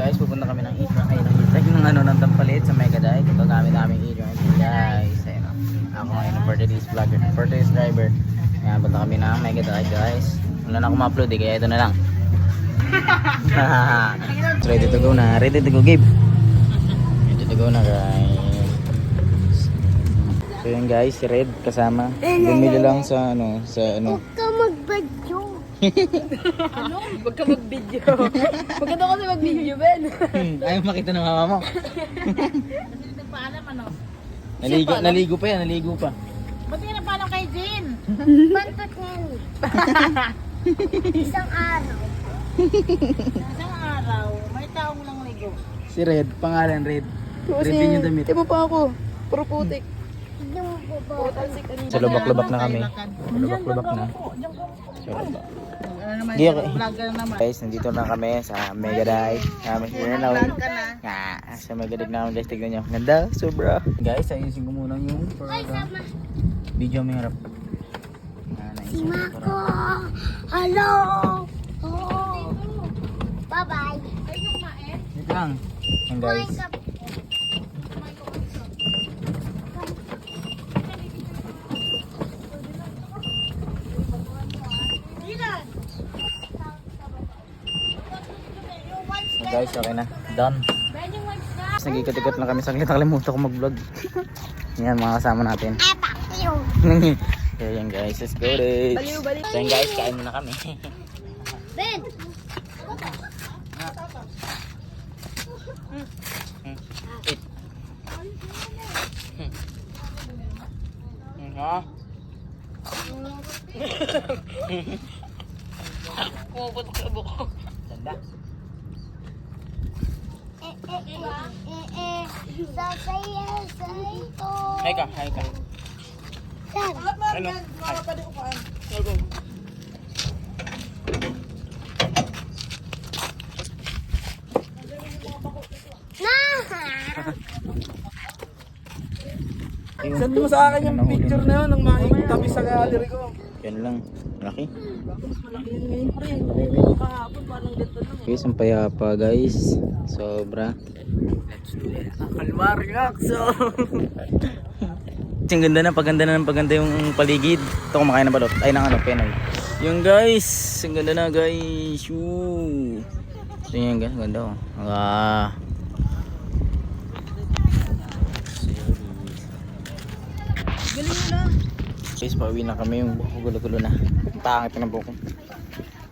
guys, pupunta kami ng Adrian. Ay, ng ano, ng Tampalit sa Megadite. Ito gamit namin Adrian. Guys, ayun o. Ako ngayon ng 40 days vlogger, 40 days driver. Ayan, punta kami ng Megadite guys. Wala na akong ma-upload eh, kaya ito na lang. Ready to go na. Ready to go, Gabe. Ready to go na guys. So yun guys, si Red kasama. Bumili lang sa ano, Huwag ka mag-video. Ano? Huwag ka mag-video. Huwag ka daw kasi mag-video, Ben. Ayaw makita ng mama mo. Kasi nagpaalam, ano? Naligo pa yan, naligo pa. Ba't ka nagpaalam kay Jin? Bantot niyan. Isang araw. Isang araw, may taong lang ligo. Si Red, pangalan Red. Red din yung damit. Iba pa ako. Puro putik. Hindi mo po ba? Puro talsik. Sa lubak-lubak na kami. Lubak-lubak na. So, Ano naman, Gaya- vlog ka na naman. guys, nandito na kami sa Megadite. Kami si Renaw. Vlog ka na. Sa Megadite na kami guys, tignan nyo. Ganda, sobra. Guys, ayusin ko muna yung Ay, sama. video may harap. Si Mako. Hello. Oh. Bye-bye. Wait lang. Yan guys. Kumain ka. So guys, okay na. Done. Tapos nag-ikot-ikot lang kami. Saglit nakalimutan ko mag-vlog. Yan, mga kasama natin. Eh, pakyo. So yan guys, let's go Rich. Baliw. So yan guys, kain muna kami. Ben. Eat. Ha? Pupot ka buko. Ganda. Sasaya sa ito. Hi ka, hi ka. Saan? Hello. Hi. Send mo sa akin yung picture na yun ng mga tabi sa gallery ko. Yan lang. Laki. Malaki yun ngayon, pre. Kahapon, parang ganito lang. Guys, ang payapa guys. Sobra. Let's do it. Kalmar, relax. Ang ganda na, paganda yung paligid. Ito kumakain ng balot. Ay, ng ano, penoy. Yung guys, ang ganda na guys. Woo. Ito yung guys, ganda oh. Galing mo na. Guys, pauwi na kami, yung buko gulo-gulo na. Ang pangit na ng buko.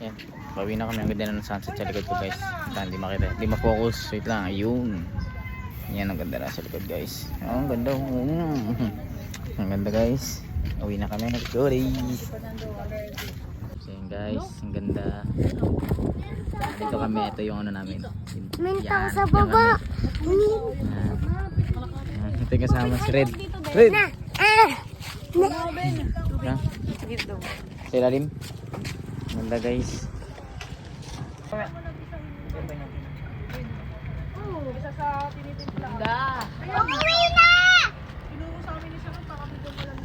Yan, pauwi na kami. Ang ganda na ng sunset sa likod ko guys. Hindi makita, hindi ma-focus. Wait lang, ayun. Yan, ang ganda na sa likod guys. Oh, ang ganda. Ang ganda guys. Pauwi na kami. Let's go guys. So yan guys, ang ganda. Dito kami, ito yung ano namin. Minta ko sa baba. Ito yung kasama si Red. Red! Yan. Dito. Sa ilalim. Ganda guys. Ganda. Umuwi na!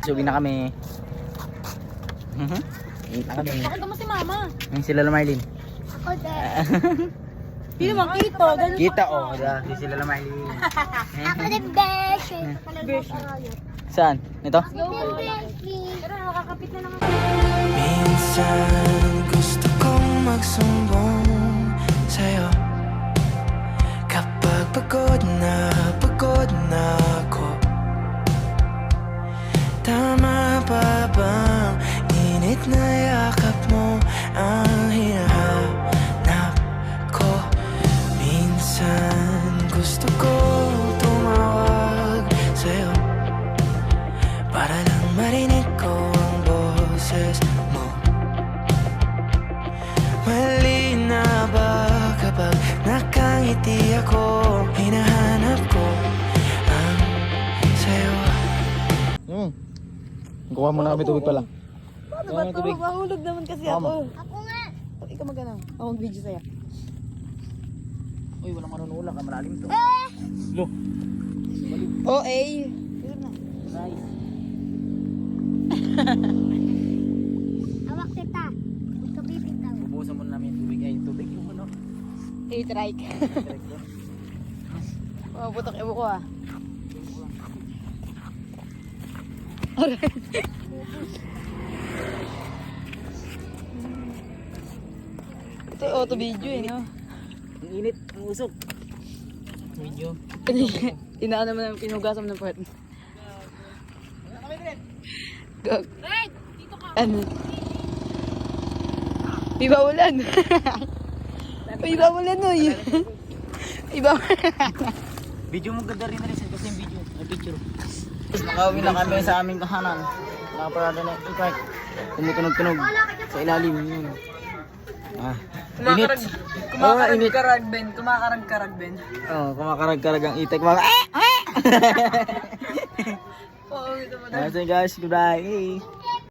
So, uwi na kami. Uwi na kami. Bakit mo si mama? Yung sila Lamarlin. Ako din. Hindi naman kita. Ganyan. Kita oh, si sila Lamarlin. Ako din, besh. Besh. Saan? Ito? Pero nakakapit na naman. Minsan gusto kong magsumbong sa'yo kapag pagod na ako. Tama pa bang init na yakap mo ang hinahanap ko? Minsan gusto ko tumawag sa'yo para lang marinig ko ang boses mo. Mali na ba kapag nakangiti ako? Hinahanap ko ang sayo. Kuha muna kami tubig pala. Ano ba ito? Mahulog naman kasi ako. Ako nga. Ikaw magana. Ako mag-video sa'yo. Uy, walang manunulak. Malalim to. Lo. Oh, eh. Nice. Hawak kita. Huwag ka bibitaw. Ubusan muna namin yung tubig. Ay, tubig yung ano. I-trike. Oh, putok ewo ko ah. Alright. Ito auto video eh, no? Ang init, ang usok. Video. Inaano mo na, pinugasan mo ng puwet. Gag. Ano? Iba ulan. Iba ulan, oy. Iba Video mo ganda rin kasi yung video. Ay, picture. Nakauwi na kami sa aming tahanan. Nakaparada na i-park. Tumutunog-tunog sa ilalim. Yun. Ah, init. Kumakarag-karag, Ben. Kumakarag-karag, Ben. Oh, kumakarag-karag ang itek. Mga Oo, ito mo guys, goodbye.